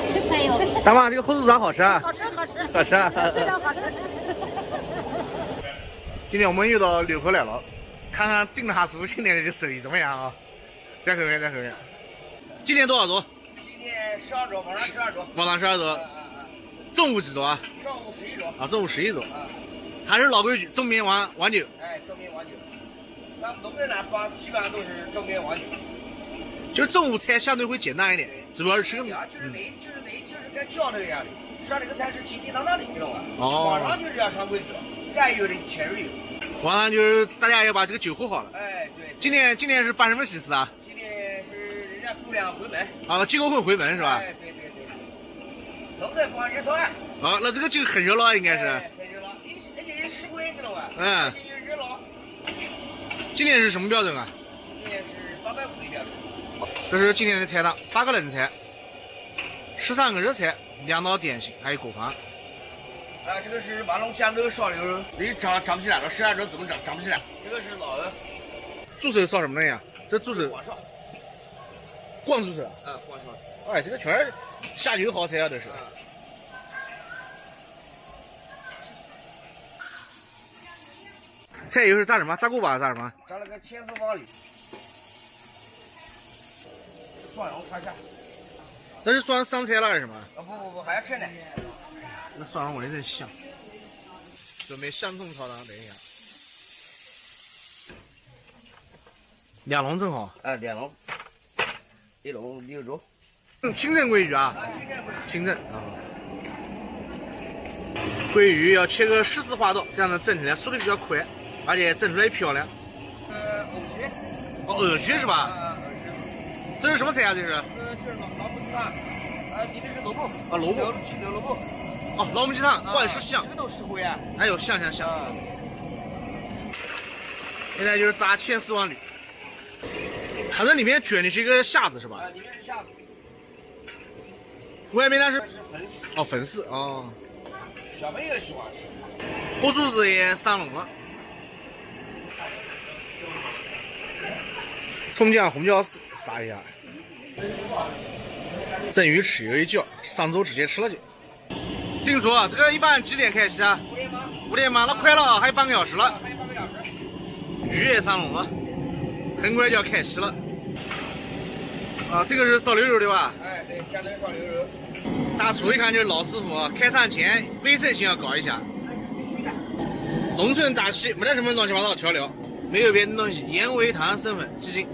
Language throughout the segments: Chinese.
吃可以哦。大妈，这个火猪肠好吃啊？好吃，好吃，好吃啊！非常好吃。今天我们又到六口来了，看看顶哈猪今年的生意怎么样啊？在后面，在后面。今天多少桌？今天12桌，晚上12桌。晚上12桌。中午几桌啊？上午11桌。啊，中午11桌。还是老规矩，正面碗酒。哎，正面碗酒。咱们东北南方基本上都是正面碗酒。就是中午菜相对会简单一点，主要是吃个米。就是跟饺子一样的，上这个菜是叮叮当当的，你懂吧？哦。晚上就是要上规矩了，该有的前日有。晚上就是大家要把这个酒喝好了。哎，对。今天是办什么喜事啊？今天是人家姑娘回门。啊，结过婚回门是吧？哎，对对对。都在放热烧啊。啊，那这个就很热闹，应该是。很热闹，而且也实惠，知道吧？嗯。也热闹。今天是什么标准啊？今天是850的标准。这是今天的菜单，8个冷菜，13个热菜，2道点心，还有果盘。这个是马龙酱肉烧牛肉，你长不起来了，12周怎么长不起来？这个是老鹅。猪手烧什么的呀？这猪手。光烧。光猪手。光烧。哎，这个全是下酒好菜啊，这是。菜油是炸什么？炸锅巴炸什么？炸了个千丝网里。蒜蓉插下。那是算上菜了还是什么？不，还要吃呢。那蒜蓉闻着真香。准备香葱炒汤，等一下。2笼正好。2笼，1笼6桌。清蒸鲑鱼啊？清蒸啊。鲑鱼要切个10字花刀，这样呢蒸起来速度比较快，而且蒸出来也漂亮。藕须。哦，藕须是吧？这是什么菜啊？这是？这是老母鸡汤。你这是萝卜。啊，萝卜。清蒸萝卜。哦，老母鸡汤，灌食香。这都实惠啊。哎呦，香。现在就是炸千丝万缕，它这里面卷的是一个虾子是吧？里面是虾子。外面那是粉丝。哦，粉丝哦。小朋友喜欢吃。火柱子也上笼了。葱姜红椒丝撒一下。蒸鱼豉油一浇，上桌直接吃了就。定厨，这个一般几点开席啊？5点吗？那快了，还有半个小时了。鱼也上笼了，很快就要开席了。啊，这个是烧牛肉对吧？哎，对，江南烧牛肉。大厨一看就是老师傅啊，开餐前卫生性要搞一下。农村大气，没得什么乱七八糟的调料，没有别的东西，盐、味、糖、生粉、鸡精。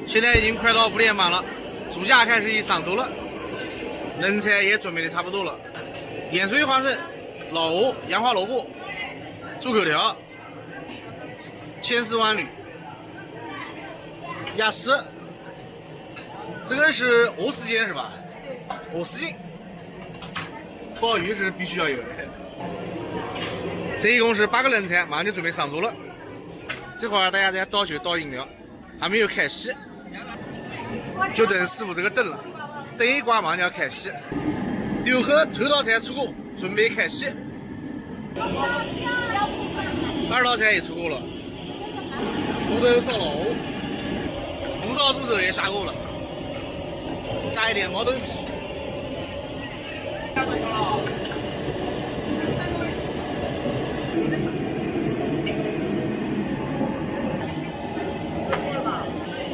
现在已经快到5点半了，猪架开始上桌了，冷菜也准备的差不多了。盐水花生、老鹅、洋花萝卜、猪口条、千丝万缕、鸭丝，这个是鹅丝尖是吧？鹅丝筋，鲍鱼是必须要有的。这一共是8个冷菜，马上就准备上桌了。这会儿大家在倒酒倒饮料，还没有开席，就等师傅这个灯了。灯一关，马上就要开席。刘贺头道菜出锅，准备开席。2道菜也出锅了，土豆烧老鹅，红烧猪手也下锅了，加一点毛豆皮。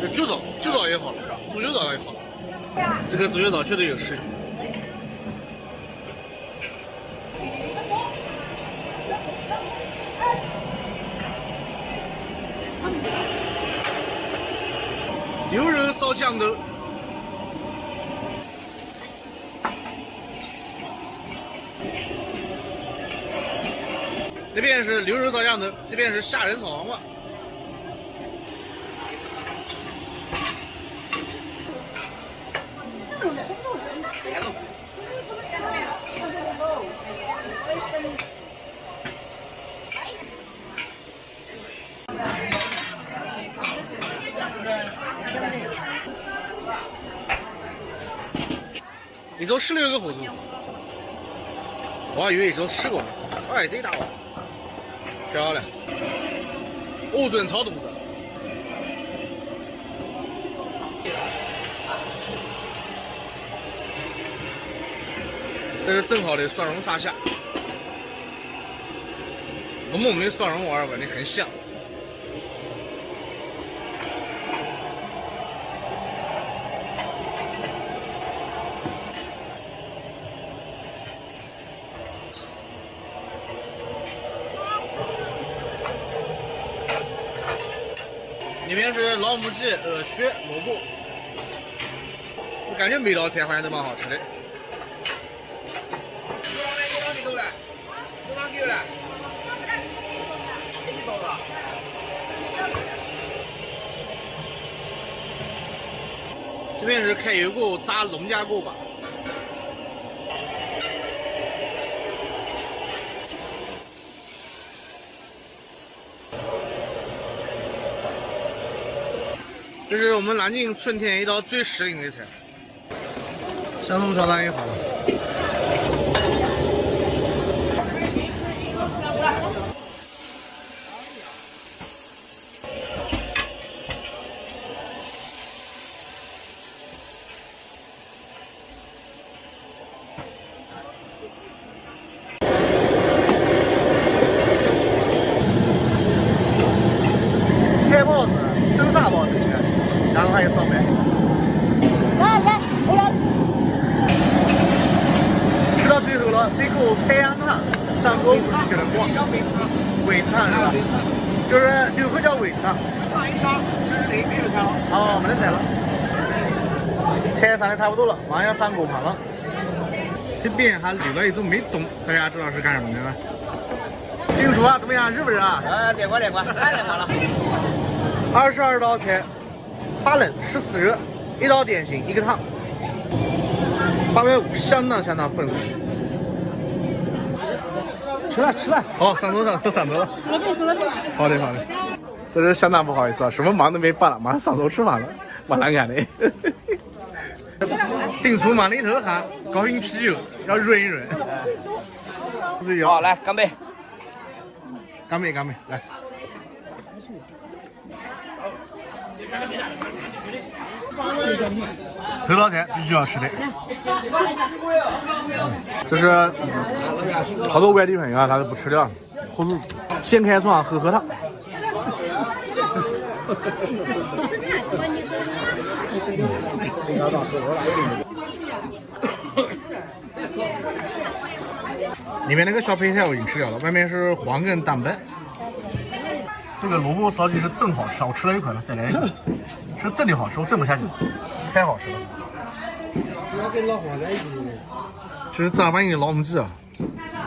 这酒糟也好了，猪酒糟也好了，这个猪酒糟绝对有食欲。牛肉烧酱豆，那边是牛肉烧酱豆，这边是虾仁炒黄瓜。一周16个火兔子，我还以为一周10个呢。哎，这一大碗，漂亮，欧准炒肚子。这是正好的蒜蓉沙虾，浓浓的蒜蓉味儿，闻的很香。里面是老母鸡、鹅血、萝卜，我感觉每道菜好像都蛮好吃的。这边是开油锅炸农家锅巴。这是我们南京春天一道最时令的菜，香葱小蛋也好了。切包子，蒸啥包子？然后还有烧麦。来来，回来。吃到最后了，这口菜羊汤上锅不是觉得光，煨肠是吧？就是流口叫煨肠。上一上，就是那没有菜了。哦，没得菜了。菜上的差不多了，马上要上锅盘了。这边还留了一种没动，大家知道是干什么的吗？金叔啊，怎么样？热不热啊？练过，太练过了。22道菜，8冷14热，1道点心，1个汤，850，相当丰富。吃了。好，上桌了。走了。好的。这是相当不好意思啊，什么忙都没办了，马上上桌吃饭了，蛮难干的。定厨忙里头哈，高瓶啤酒要润一润。好，来干杯！干杯，来。头道菜必须要吃的。这是好多外地朋友啊，他都不吃的，喝肚子。先开窗喝喝汤。里面那个小配菜我已经吃掉了，外面是黄跟蛋白。这个萝卜烧鸡是真好吃，我吃了一块了，再来一个，是真的好吃，我真不下去，太好吃了。要跟老黄在一起的，这是正儿八经的老母鸡啊，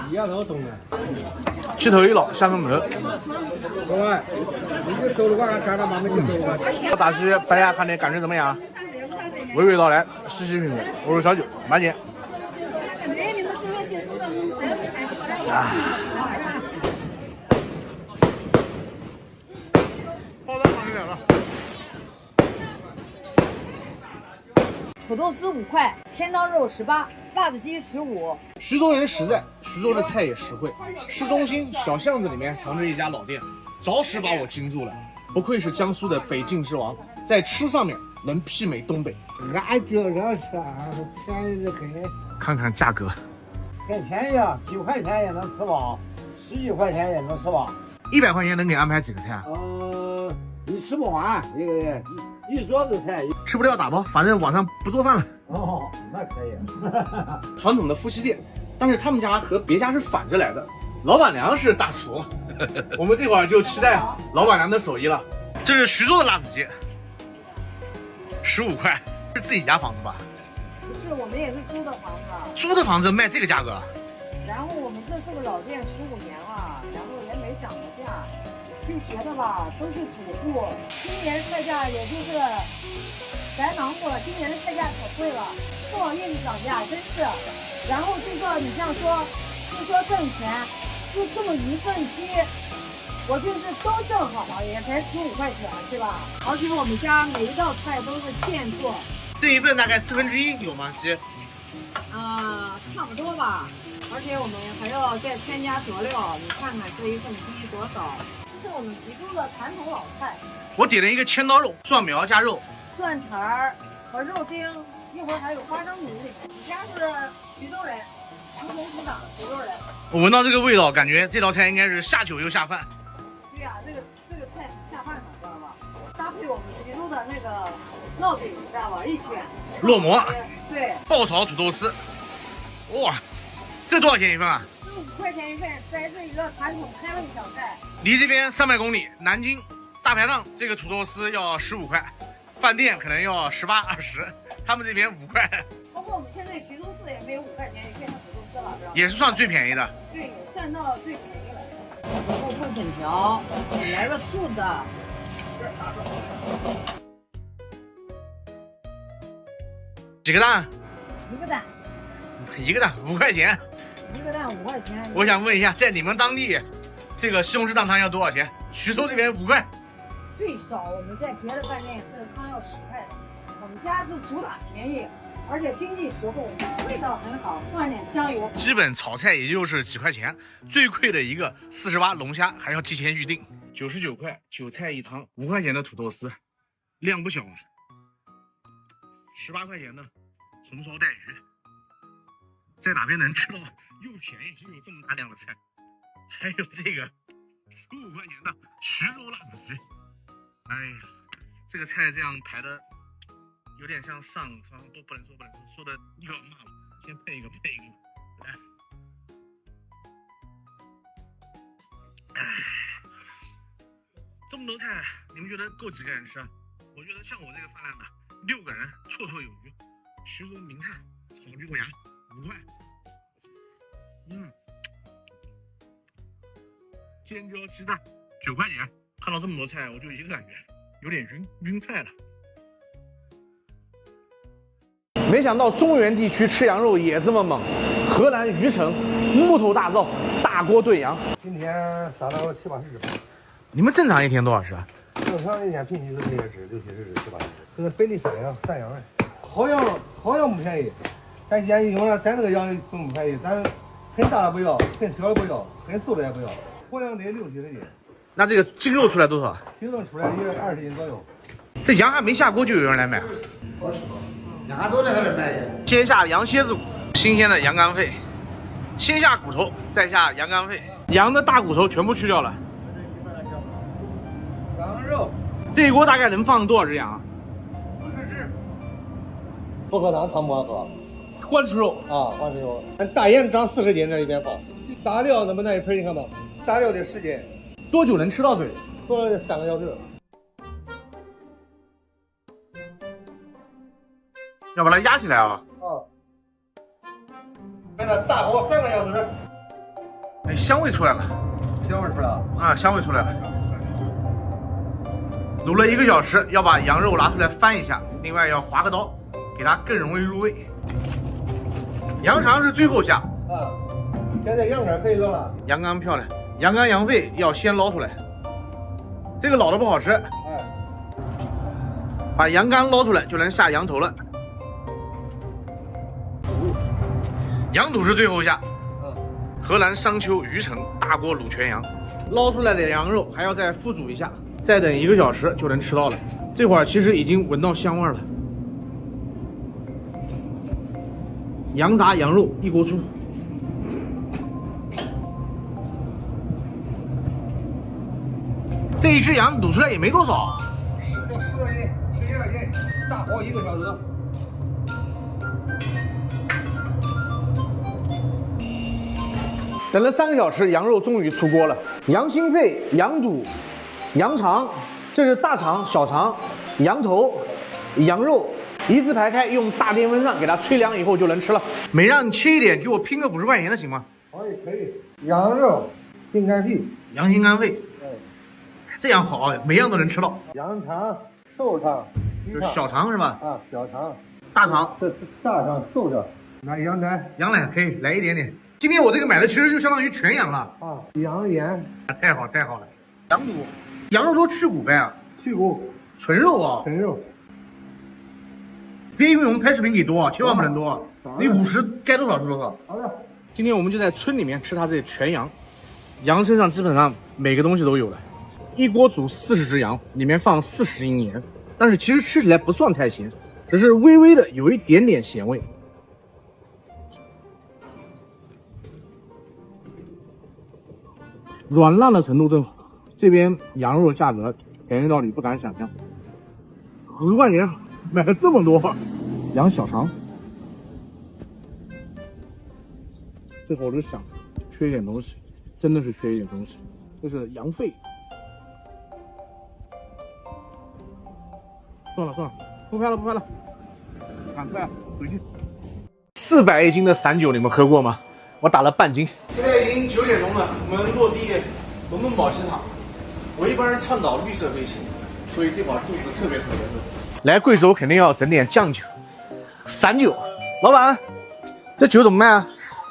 一样都懂的。鸡头一捞，下成头。各位，你就走的话，家长慢慢就走吧。大西，大家看的感觉怎么样？娓娓道来，细细品味。我是小九，慢点。啊。包子放这了。土豆丝5块，千刀肉18，辣子鸡15。徐州人实在，徐州的菜也实惠。市中心小巷子里面藏着一家老店，着实把我惊住了。不愧是江苏的北境之王，在吃上面能媲美东北。俺就要吃，便宜的很。看看价格，很便宜啊，9块钱也能吃饱，11块钱也能吃饱。100块钱能给安排几个菜啊？你吃不完，一桌子菜。吃不掉打包，反正晚上不做饭了。哦，那可以。传统的夫妻店，但是他们家和别家是反着来的，老板娘是大厨。我们这会儿就期待老板娘的手艺了。这是徐州的辣子鸡，15块，是自己家房子吧？不是，我们也是租的房子。租的房子卖这个价格？然后我们这是个老店，15年了，然后也没涨过价，就觉得吧，都是主顾。今年菜价也就是白忙活了，今年的菜价可贵了，不好意思涨价，真是。然后就说你像说，就说挣钱，就这么一份鸡，我就是都正好了，也才15块钱，对吧？而且我们家每一道菜都是现做。这一份大概1/4有吗？鸡？差不多吧。而且我们还要再添加佐料，你看看这一份鸡多少？这是我们徐州的传统老菜。我点了一个千刀肉，蒜苗加肉，蒜苔儿和肉丁，一会儿还有花生米。你家是徐州人？土豆土长土豆的。我闻到这个味道，感觉这道菜应该是下酒又下饭。对呀、这个菜挺下饭的，知道吧？搭配我们徐州的那个烙饼，知道吧？一卷烙馍，对，爆炒土豆丝。哇，这多少钱一份啊？这5块钱一份，在这一个传统开胃小菜。离这边300公里，南京大排档这个土豆丝要15块，饭店可能要18、20，他们这边5块，包括我们现在徐州市也没有5块钱一片的土豆丝了，知道吧？也是算最便宜的。对，也算到最便宜了。豆腐粉条，来个素的。几个蛋？一个蛋，一个蛋5块钱。一个蛋5块钱。我想问一下，在你们当地，这个西红柿蛋汤要多少钱？徐州这边5块。最少我们在别的饭店这个汤要10块的，我们家是主打便宜，而且经济实惠，味道很好，放点香油。基本炒菜也就是几块钱，最贵的一个48龙虾还要提前预定，99块韭菜一汤，5块钱的土豆丝，量不小啊。18块钱的红烧带鱼，在哪边能吃到又便宜又有这么大量的菜？还有这个15块钱的徐州辣子鸡，哎呀，这个菜这样排的有点像上都不能说的又要骂了，先配一个，来，哎，这么多菜，你们觉得够几个人吃啊？我觉得像我这个饭量的，6个人绰绰有余。徐州名菜炒绿豆芽5块，尖椒鸡蛋9块钱。看到这么多菜，我就一个感觉，有点晕菜了。没想到中原地区吃羊肉也这么猛，河南虞城木头大灶大锅炖羊，今天杀了70、80只。你们正常一天多少只啊？正常一天平均是60、70只、70、80只。这是本地山羊的，好羊不便宜，咱现在因为咱这个羊更不便宜，咱很大的不要，很小的不要，很瘦的也不要，活羊得60、70斤。那这个净肉出来多少？净肉出来也20斤左右。这羊还没下锅就有人来买。羊都在这里卖。先下羊蝎子骨，新鲜的羊肝肺，先下骨头，再下羊肝肺，羊的大骨头全部去掉了。羊肉，这一锅大概能放多少只羊啊？40只。不喝汤不好喝。光吃肉啊，光吃肉。俺大盐长40斤，这里边放。大料那么大一盆，你看吧，大料得10斤。多久能吃到嘴？做了3个小时。要把它压起来啊！给它大火3个小时。哎，香味出来了，香味出来了啊，香味出来了。卤了1个小时，要把羊肉拿出来翻一下，另外要划个刀，给它更容易入味。羊肠是最后下。啊，现在羊肝可以扔了。羊肝漂亮，羊肝羊肺要先捞出来，这个老的不好吃。哎，把羊肝捞出来就能下羊头了。羊肚是最后下。河南商丘虞城大锅卤全羊，捞出来的羊肉还要再复煮一下，再等1个小时就能吃到了。这会儿其实已经闻到香味了。羊杂羊肉一锅出。这一只羊卤出来也没多少10多斤、11、2斤，大火1个小时。等了3个小时，羊肉终于出锅了。羊心肺、羊肚、羊肠，这是大肠、小肠、羊头、羊肉，一字排开，用大电风扇给它吹凉以后就能吃了。没让你切一点，给我拼个50块钱的行吗？可以。羊肉、心肝肺、羊心肝肺，这样好，每样都能吃到。羊肠、瘦肠，就是小肠是吧？啊，小肠、大肠、大肠、瘦肠，拿羊奶，羊奶可以来一点点。今天我这个买的其实就相当于全羊了啊，羊眼，太好了。羊肚，羊肉都去骨呗啊？去骨，纯肉啊，纯肉。别以为我们拍视频给多啊，千万不能多。你50该多少是多少？好的。今天我们就在村里面吃它这全羊，羊身上基本上每个东西都有了。一锅煮40只羊，里面放40斤盐，但是其实吃起来不算太咸，只是微微的有一点点咸味。软烂的程度正好。这边羊肉价格便宜到你不敢想象，10块钱买了这么多羊小肠。这会儿我就想，缺一点东西，真的是缺一点东西。这是羊肺。算了，不拍了，赶快回去。400一斤的散酒，你们喝过吗？我打了半斤。现在已经9点钟了，我们落地龙洞堡机场。我一般是倡导绿色飞行，所以这会儿肚子特别饿。来贵州肯定要整点酱酒、散酒。老板，这酒怎么卖啊？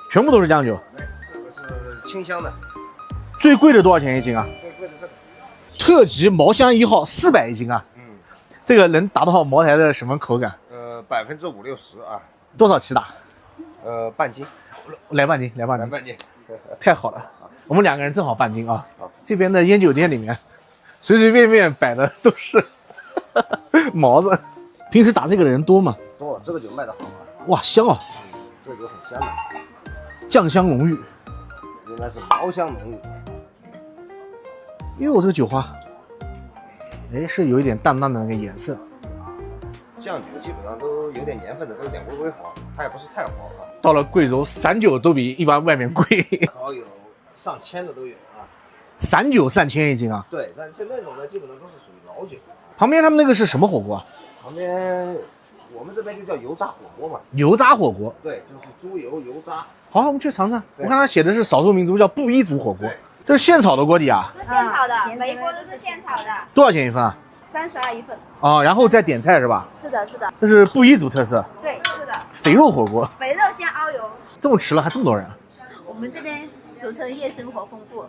全部都是酱酒。这个是清香的。最贵的多少钱一斤啊？最贵的是特级毛香1号400一斤啊。这个能达到茅台的什么口感？5%-60%啊。多少起打？半斤。来半斤。太好了，我们2个人正好半斤啊。这边的烟酒店里面，随随便便摆的都是毛子。平时打这个的人多吗？多，这个酒卖的好啊。哇，香啊！这个酒很香的，酱香浓郁，应该是毛香浓郁。哟，这个酒花，哎，是有一点淡淡的那个颜色。酱酒基本上都有点年份的，都有点微黄，它也不是太黄啊。到了贵州，散酒都比一般外面贵，好有上千的都有啊。散酒上千一斤啊？对，但是那种呢，基本上都是属于老酒。旁边他们那个是什么火锅啊？旁边我们这边就叫油炸火锅嘛。油炸火锅？对，就是猪油油炸。好，我们去尝尝。我看他写的是少数民族叫布依族火锅，这是现炒的锅底啊？是现炒的，每一锅都是现炒的。多少钱一份啊？32一份。哦，然后再点菜是吧？是的，这是布依族特色。对，是的。肥肉火锅。肥肉先熬油。这么迟了还这么多人啊？我们这边俗称夜生活丰富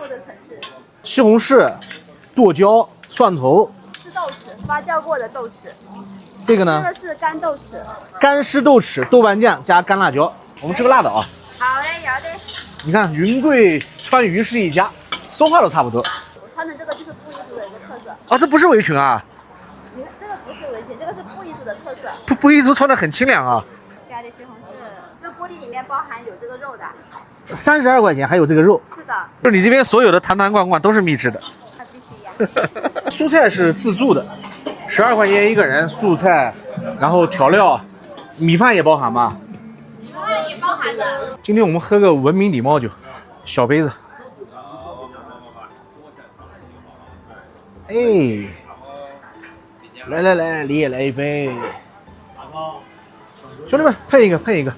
的城市。西红柿、剁椒、蒜头。是豆豉，发酵过的豆豉。这个呢？这个是干豆豉。干湿豆豉、豆瓣酱加干辣椒。我们吃个辣的啊。好嘞，有的。你看云贵川渝是一家，说话都差不多。我穿的这个就是布依族的一个特色。啊，这不是围裙啊？这个不是围裙，这个是布依族的特色。布依族穿的很清凉啊。加的西红柿，这锅底里面包含有这个肉的。32块钱还有这个肉。是的。就是你这边所有的坛坛罐罐都是秘制的。那必须呀。蔬菜是自助的，12块钱一个人，素菜，然后调料，米饭也包含吗？米饭也包含的。今天我们喝个文明礼貌酒，小杯子。哎，来，你也来一杯。兄弟们，配一个。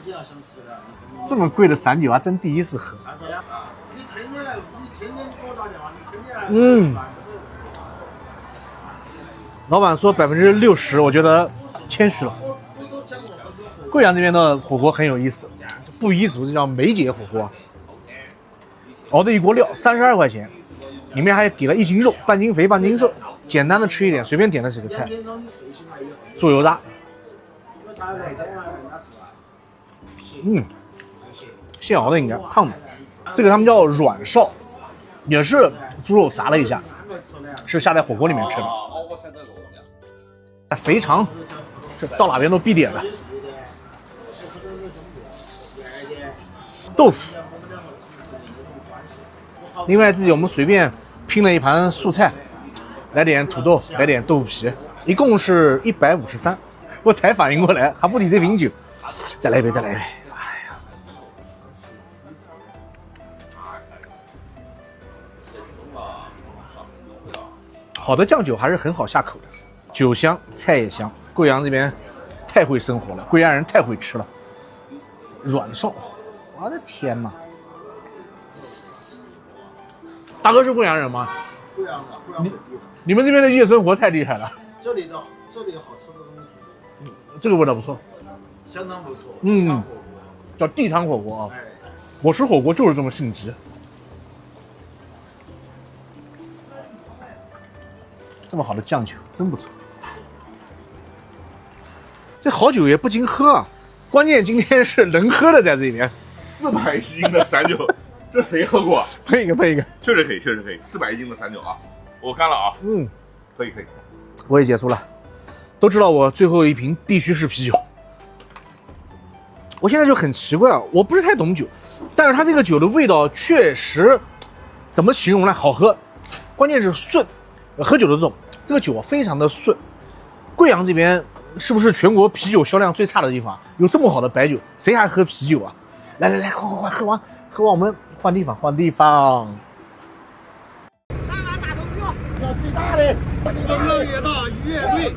这么贵的散酒啊，真第一次喝。老板说60%，我觉得谦虚了。贵阳这边的火锅很有意思，布依族这叫梅姐火锅，熬的一锅料，32块钱，里面还给了1斤肉，半斤肥半斤瘦，简单的吃一点，随便点了几个菜。猪油渣，现熬的应该烫的，这个他们叫软哨，也是猪肉炸了一下，是下在火锅里面吃的。肥肠，这到哪边都必点的。豆腐，另外自己我们随便拼了一盘素菜，来点土豆，来点豆腐皮，一共是153。我才反应过来，还不抵这瓶酒。再来一杯。哎呀，好的酱酒还是很好下口的，酒香，菜也香。贵阳这边太会生活了，贵阳人太会吃了。软哨，我的天哪！大哥是贵阳人吗？贵阳的，你们这边的夜生活太厉害了。这里有好吃的东西，这个味道不错，相当不错。叫地摊火锅啊。我吃火锅就是这么性急。这么好的酱酒真不错。这好酒也不经喝啊，关键今天是能喝的在这边。400一斤的散酒，这谁喝过？配一个，确实可以，400一斤的散酒啊，我干了啊。可以。我也结束了，都知道我最后一瓶必须是啤酒。我现在就很奇怪啊，我不是太懂酒，但是它这个酒的味道确实怎么形容呢？好喝，关键是顺。喝酒的这个酒啊，非常的顺。贵阳这边是不是全国啤酒销量最差的地方？有这么好的白酒，谁还喝啤酒啊？来，快，喝完，我们换地方。要最大的，越大越贵。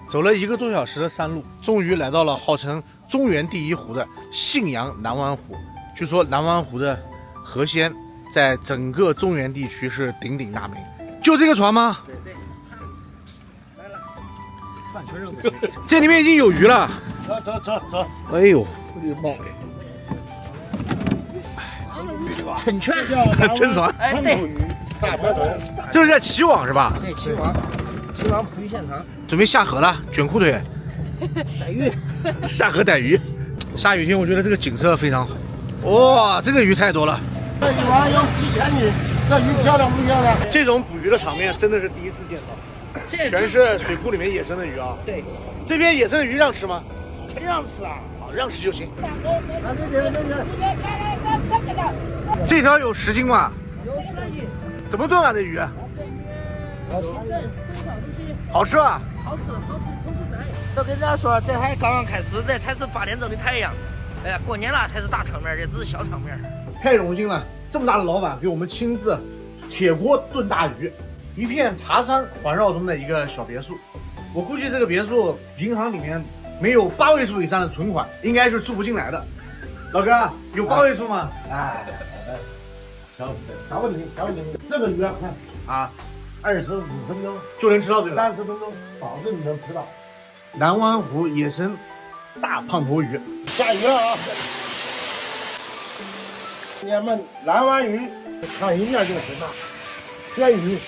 走了1个多小时的山路，终于来到了号称中原第一湖的信阳南湾湖。据说南湾湖的河鲜在整个中原地区是鼎鼎大名。就这个船吗？对，来了，饭全扔过去。这里面已经有鱼了。走。哎呦，成全真船。哎，对，大条腿。这是在齐网是吧？对，齐王捕鱼现场，准备下河了，卷裤腿。逮鱼，下河逮鱼。下雨天我觉得这个景色非常好。哇，这个鱼太多了。这一晚有几千鱼，这鱼漂亮不漂亮？这种捕鱼的场面真的是第一次见到，全是水库里面野生的鱼啊。对，这边野生的鱼让吃吗？不让吃啊！好，让吃就行。这这条有10斤吗？有10斤，怎么炖啊？这鱼？好吃啊！好吃，通不塞。都跟人家说，这还刚刚开始，这才是8点钟的太阳。哎呀，过年了才是大场面，这只是小场面。太荣幸了，这么大的老板给我们亲自铁锅炖大鱼，一片茶山环绕中的一个小别墅。我估计这个别墅银行里面没有8位数以上的存款，应该是住不进来的。老哥，有8位数吗？哎，啥问题？这个鱼啊，看25分钟就能吃到这个。30分钟，保证你能吃到。南湾湖野生大胖头鱼，下鱼了啊！爷们，南湾鱼看一面就行了，鲜鱼，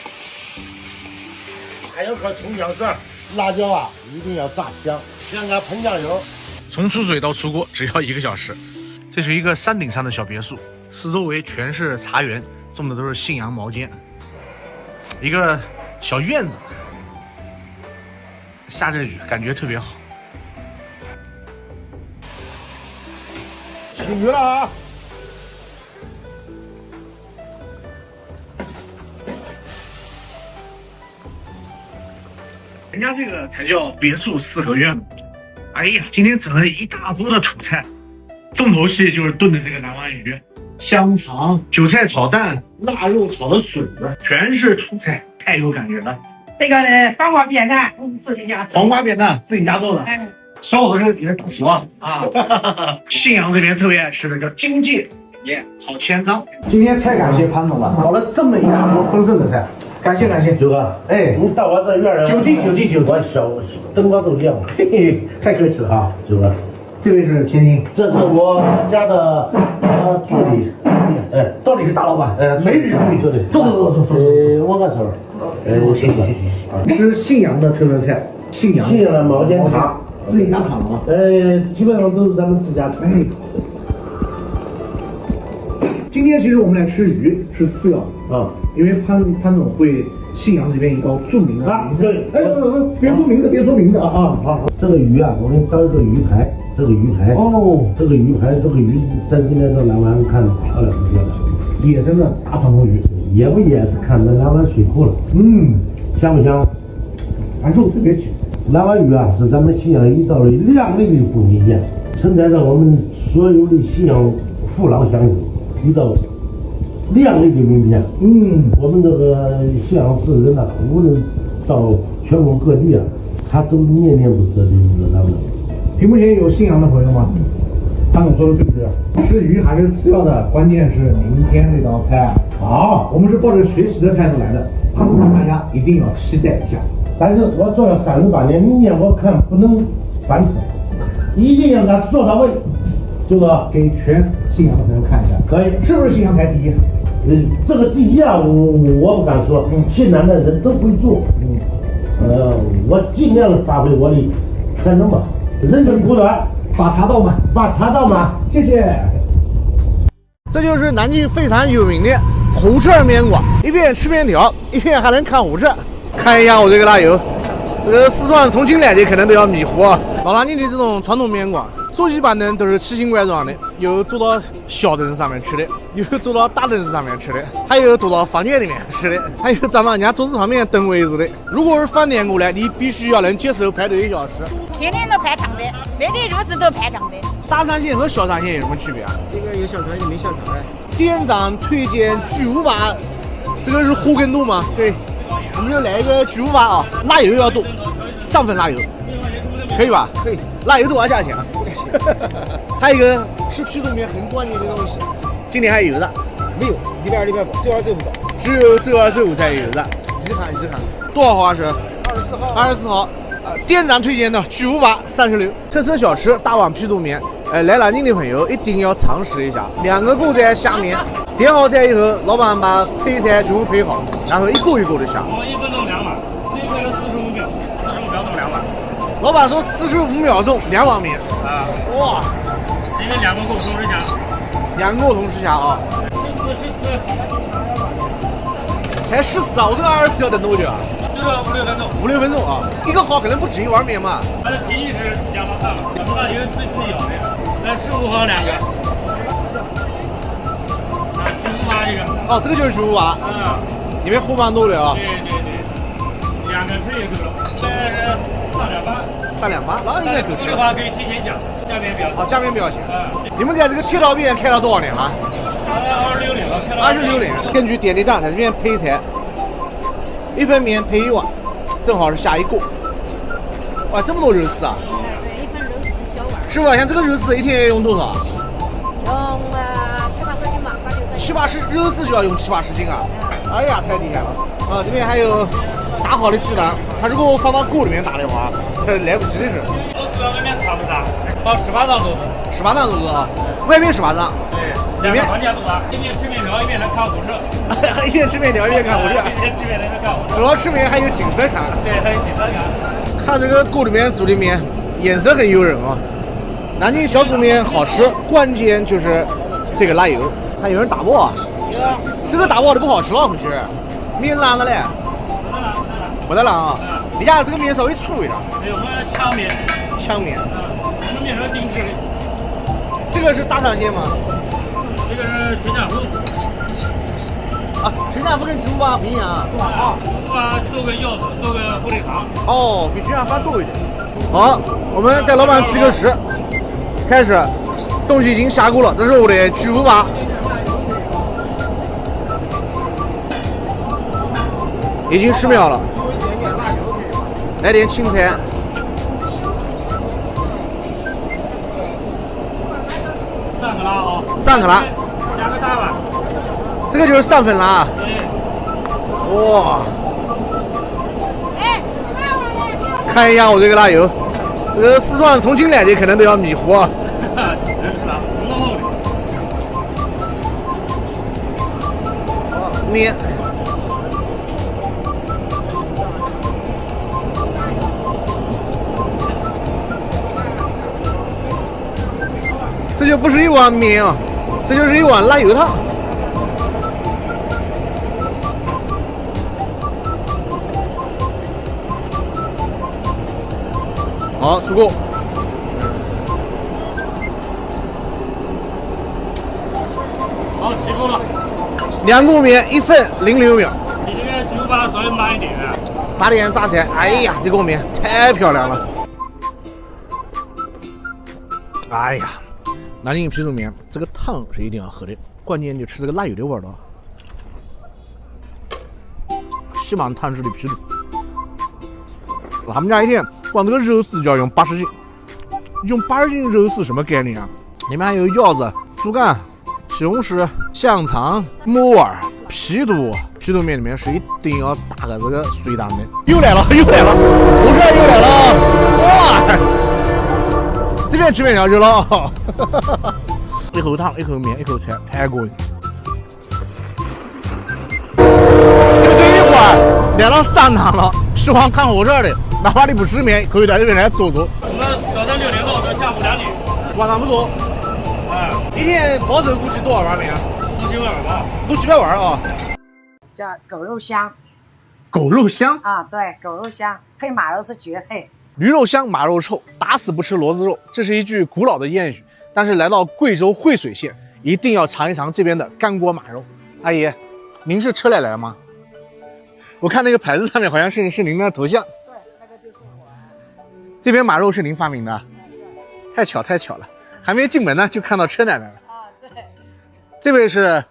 还有颗葱姜蒜，辣椒啊一定要炸香，先给它喷酱油。从出水到出锅只要1个小时。这是一个山顶上的小别墅，四周围全是茶园，种的都是信阳毛尖，一个小院子，下着雨，感觉特别好。起鱼了啊！人家这个才叫别墅4合院。哎呀，今天整了一大桌的土菜，重头戏就是炖的这个南湾鱼，香肠、韭菜炒蛋、腊肉炒的笋子，全是土菜，太有感觉了。这个呢，黄瓜扁担都是自己家做的。黄瓜扁担自己家做的，哎，烧火候也不错啊。信阳这边特别爱吃的叫荆芥炒千张。今天太感谢潘总了，搞了这么一大锅丰盛的菜，感谢。九哥，哎，你到我这院儿，就地，我小灯光都亮了，嘿嘿，太客气了啊。九哥，这位是千金，这是我家的助理，哎，到底是大老板，美女助理助理，坐，握个手，谢谢。吃信阳的特色菜，信阳的毛尖茶，自己家产的吗？基本上都是咱们自家产。哎，今天其实我们来吃鱼是次要的啊，因为潘总会信阳这边一道著名的名字。对，哎，别说名字啊！这个鱼啊，我给你当一个鱼排，这个鱼排哦，这个鱼在今天到南湾看漂亮不漂亮？野生的大胖头鱼，野不野看到南湾水库了，香不香？肉特别紧。南湾鱼啊，是咱们信阳一道的亮丽的风景线，承载着我们所有的信阳父老乡亲一道亮丽的名片。我们这个信阳市人呐，无论到全国各地啊，他都念念不舍的这个南湾。屏幕前有信阳的朋友吗？潘总说的对不对？吃鱼还是次要的，关键是明天这道菜。好，我们是抱着学习的态度来的，大家一定要期待一下。但是我做了38年，明年我看不能翻车，一定要给它做到位。这个给全信阳的朋友看一下，可以，是不是信阳排第一？这个第一啊，我不敢说，信南的人都会做。我尽量的发挥我的全能吧，人生苦短，把茶倒满，谢谢。这就是南京非常有名的胡吃面馆，一边吃面条，一边还能看胡吃。看一下我这个辣油，这个四川、重庆来的可能都要迷糊啊。老南京的这种传统面馆，左几板凳都是奇形怪状的，有坐到小凳子上面吃的，有坐到大凳子上面吃的，还有坐到房间里面吃的，还有站到人家桌子旁边等位置的。如果是饭店过来，你必须要能接受排队1小时。天天都排长的，每天入市都排长的。大闸蟹和小闸蟹有什么区别啊？这个有小肠，有没小肠的。店长推荐巨无霸，这个是活更多吗？对，我们就来一个巨无霸啊，辣油要多，3份辣油，可以吧？可以。辣油多少价钱啊？还有一个吃皮肚面很关键的东西，今天还有的？没有，礼拜二、礼拜5，周二、周5的。只有周二、周5才有的。一起看，一起看。多少号啊？是24号。24号。店长推荐的巨无霸36，特色小吃大碗皮肚面。来南京的朋友一定要尝试一下。2个锅在下面，点好菜以后，老板把配菜全部配好，然后一个一个的下。我们1分钟2碗，这个有45秒，45秒钟2碗。老板说45秒钟2碗面啊！哇，因为2个锅同时下，2个同时下啊。才14啊！我这个24要等多久啊？这个5、6分钟。5、6分钟啊！一个号可能不止1碗面嘛。它的皮是2毛3，咱们那有自己咬的。那15号2个。啊，巨无霸这个。哦，这个就是巨无霸。里面货蛮多的啊。对对对，2个吃也够了。这是328，那应该够吃。这个话可以提前讲，价面比较哦，价面比较行。你们在这个铁道边开了多少年了？26年了。26年。根据点的档在这边配菜，1份面配1碗，正好是下一锅。哇，这么多肉丝啊！对，1份肉丝小碗。师傅，像这个肉丝一天要用多少？用7、80斤吧，8、9、7、80肉丝就要用7、80斤啊！哎呀，太厉害了！啊，这边还有打好的鸡蛋，它如果放到锅里面打的话，来不及的是。我主要外面差不大，放18张桌子，18张桌子啊，外面18张。对，里面房间不大，一边吃面条一边来看火车。一边吃面条一边看火车。一边吃面条一边看火车。除了吃面还有景色看。对，还有景色看。看这个锅里面煮的面，颜色很诱人啊。南京小煮面好吃，关键就是这个辣油。还有人打爆啊？这个打爆的不好吃了，回去面烂了嘞。不得烂啊！你家这个面稍微粗一点。对，我们强面。强面。我们面是定制的。这个是大闸蟹吗？这个是全家福。啊，全家福跟巨无霸不一样啊。巨无霸多个腰子，多个火腿肠。哦，比全家福多一点。好，我们带老板去个食，开始，东西已经下锅了，这是我的巨无霸。已经10秒了，来点青菜，3个辣啊，3个辣，2个大碗，这个就是3份辣。哇！看一下我这个辣油，这个四川、重庆来的可能都要迷糊啊。真是辣，浓厚的。面。这就不是一碗面啊，这就是一碗辣油汤。好，出锅。好，起锅了。2锅面1份06秒。你这个巨无霸稍微慢一点。撒点榨菜，哎呀，这锅面太漂亮了。哎呀。南京皮肚面，这个汤是一定要喝的，关键就吃这个辣油的味儿了。细满汤汁的皮肚，他们家一天光这个肉丝就要用80斤，用80斤肉丝什么概念啊？里面还有腰子、猪肝、西红柿、香肠、木耳、皮肚。皮肚面里面是一定要打个这个水蛋的。又来了，又来了，火车又来了，哇！这边吃面条去了，一口汤，一口面，一口菜，太过瘾。这个这一会儿来了3趟了，喜欢看火车的，哪怕你不吃面，可以在这边来坐坐。我们早上6点到，到下午2点。晚上不坐。一天保证估计多少碗面？6、7碗吧。6、700碗啊。叫狗肉香。狗肉香啊，对，狗肉香配马肉是绝配。驴肉香，马肉臭，打死不吃骡子肉，这是一句古老的谚语。但是来到贵州惠水县，一定要尝一尝这边的干锅马肉。阿姨，您是车来了吗？我看那个牌子上面好像是您的头像。对，那个就是我。这边马肉是您发明的？太巧了，还没进门呢就看到车奶奶了。啊，对。这位是？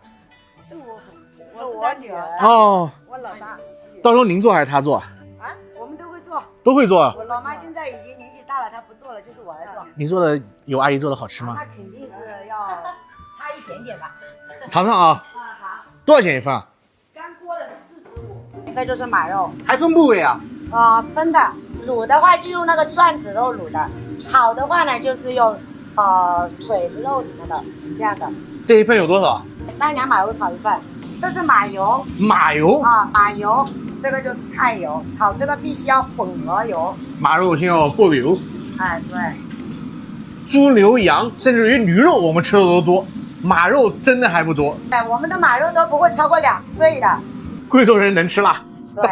我女儿。哦。我老大。到时候您做还是他做？啊，我们都会做。都会做。我老妈现在已经年纪大了，她不做了，就是我来做。你做的有阿姨做的好吃吗？那肯定是要差一点点吧。尝尝啊。好。多少钱一份啊？干锅的是45。这就是马肉。还分部位啊？分的。卤的话就用那个转子肉卤的，炒的话呢就是用腿子肉什么的这样的。这一份有多少？3两马肉炒一份。这是马油。马油啊，马油。这个就是菜油，炒这个必须要混合油。马肉先要过油。哎，对。猪、牛、羊，甚至于驴肉，我们吃的都多，马肉真的还不多。哎，我们的马肉都不会超过2岁的。贵州人能吃辣。对。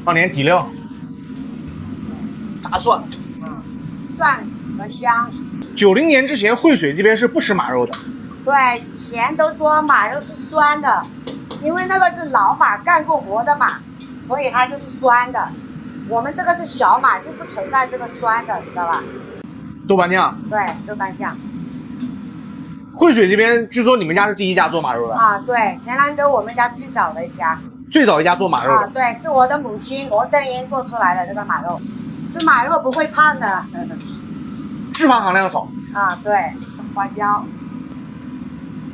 放点底料，大蒜，蒜和姜。90年之前，惠水这边是不吃马肉的。对，以前都说马肉是酸的，因为那个是老马干过活的马，所以它就是酸的。我们这个是小马，就不存在这个酸的，知道吧？豆瓣酱。对，豆瓣酱。惠水这边据说你们家是第一家做马肉的啊？对，黔南州我们家最早的一家。最早一家做马肉的。啊，对，是我的母亲罗正英做出来的这个马肉。吃马肉不会胖的。脂肪含量少。啊，对，花椒、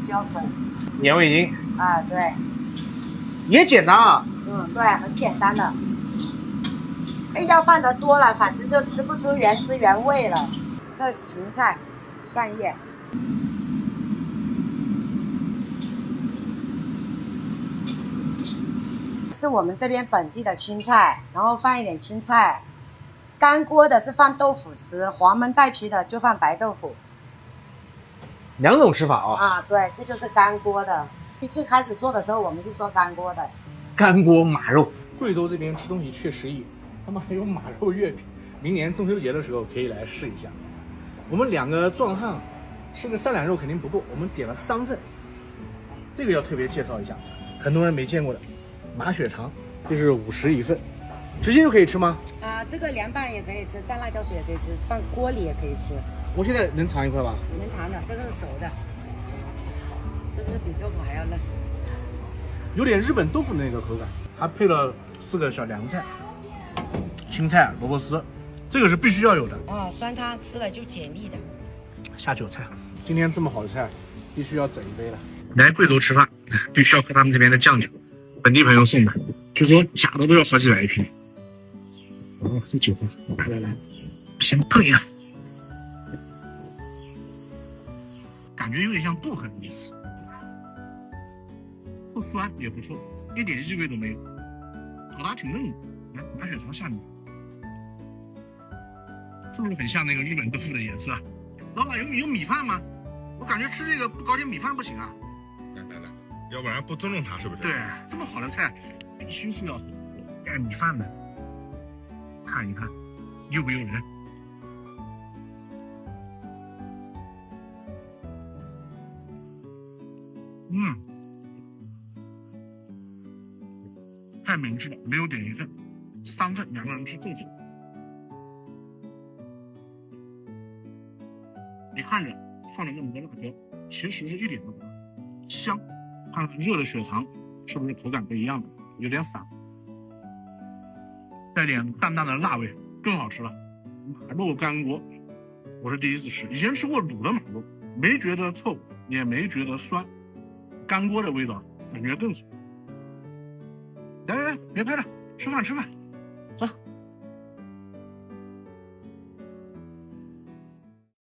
椒粉、盐味精。啊，对。也简单啊。对，很简单的。味道放的多了，反正就吃不出原汁原味了。这是芹菜、蒜叶。是我们这边本地的青菜，然后放一点青菜。干锅的是放豆腐丝，黄焖带皮的就放白豆腐。2种吃法啊。啊，对，这就是干锅的。最开始做的时候，我们是做干锅的。干锅马肉，贵州这边吃东西确实野，他们还有马肉月饼，明年中秋节的时候可以来试一下。我们2个壮汉吃个3两肉肯定不够，我们点了3份。这个要特别介绍一下，很多人没见过的马血肠，这是50一份，直接就可以吃吗？啊，这个凉拌也可以吃，蘸辣椒水也可以吃，放锅里也可以吃。我现在能尝一块吧？能尝的，这个是熟的，是不是比豆腐还要嫩？有点日本豆腐的那个口感，它配了4个小凉菜，青菜、萝卜丝，这个是必须要有的。啊，酸汤吃了就解腻的。下酒菜，今天这么好的菜，必须要整一杯了。来贵州吃饭，必须要喝他们这边的酱酒，本地朋友送的，据说假的都要好几百一瓶。哦，是酒喝，来，先碰一下，感觉有点像薄荷的意思，不酸也不错，一点异味都没有，口感挺嫩的。来，马血肠下面，是不是很像那个日本豆腐的颜色？老板有米饭吗？我感觉吃这个不搞点米饭不行啊！来，要不然不尊重他是不是？对，这么好的菜，必须是要盖米饭的。看一看，诱不诱人？太明智了，没有点一份，3份2个人吃够吃。你看着放了那么多辣椒，其实是一点都不辣，香。看看热的血肠是不是口感不一样的，有点散，带点淡淡的辣味，更好吃了。马肉干锅，我是第一次吃，以前吃过卤的马肉，没觉得臭，也没觉得酸，干锅的味道感觉更好。来，别拍了，吃饭，走。